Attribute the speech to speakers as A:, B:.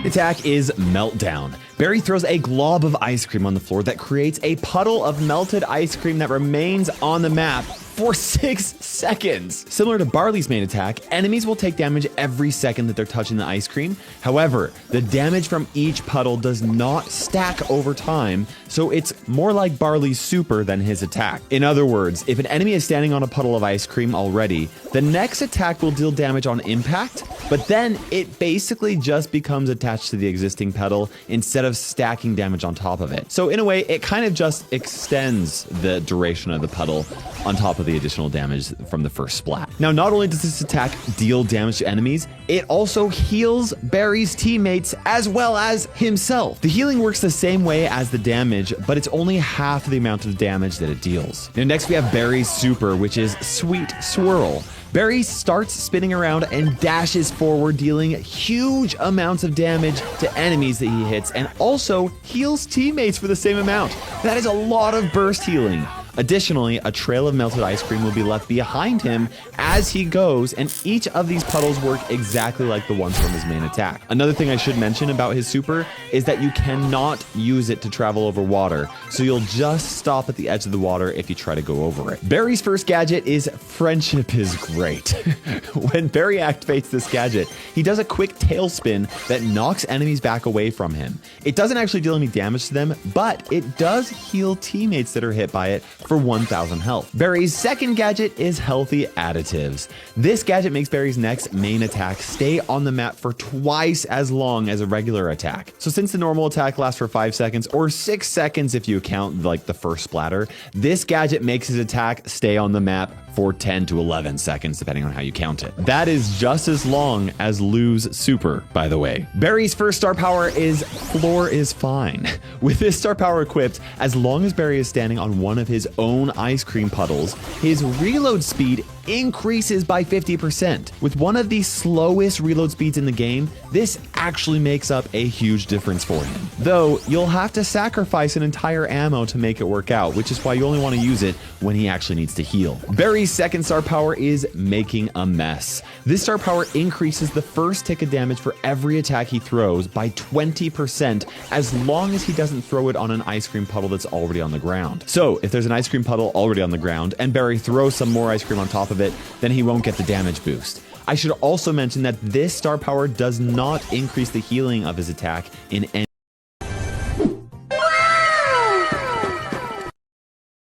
A: attack is Meltdown. Barry throws a glob of ice cream on the floor that creates a puddle of melted ice cream that remains on the map for 6 seconds. Similar to Barley's main attack, enemies will take damage every second that they're touching the ice cream. However, the damage from each puddle does not stack over time, so it's more like Barley's super than his attack. In other words, if an enemy is standing on a puddle of ice cream already, the next attack will deal damage on impact, but then it basically just becomes attached to the existing puddle instead of stacking damage on top of it. So in a way, it kind of just extends the duration of the puddle on top of the additional damage from the first splat. Now, not only does this attack deal damage to enemies, it also heals Barry's teammates as well as himself. The healing works the same way as the damage, but it's only half the amount of damage that it deals. Now, next we have Barry's super, which is Sweet Swirl. Barry starts spinning around and dashes forward, dealing huge amounts of damage to enemies that he hits, and also heals teammates for the same amount. That is a lot of burst healing. Additionally, a trail of melted ice cream will be left behind him as he goes, and each of these puddles work exactly like the ones from his main attack. Another thing I should mention about his super is that you cannot use it to travel over water, so you'll just stop at the edge of the water if you try to go over it. Barry's first gadget is Friendship is Great. When Barry activates this gadget, he does a quick tailspin that knocks enemies back away from him. It doesn't actually deal any damage to them, but it does heal teammates that are hit by it for 1,000 health. Barry's second gadget is Healthy Additives. This gadget makes Barry's next main attack stay on the map for twice as long as a regular attack. So since the normal attack lasts for 5 seconds or 6 seconds if you count like the first splatter, this gadget makes his attack stay on the map for 10 to 11 seconds, depending on how you count it. That is just as long as Lou's super, by the way. Barry's first star power is Floor is Fine. With this star power equipped, as long as Barry is standing on one of his own ice cream puddles, his reload speed increases by 50%. With one of the slowest reload speeds in the game, this actually makes up a huge difference for him. Though, you'll have to sacrifice an entire ammo to make it work out, which is why you only want to use it when he actually needs to heal. Barry's second star power is Making a Mess. This star power increases the first tick of damage for every attack he throws by 20% as long as he doesn't throw it on an ice cream puddle that's already on the ground. So, if there's an ice cream puddle already on the ground and Barry throws some more ice cream on top of it, then he won't get the damage boost. I should also mention that this star power does not increase the healing of his attack in any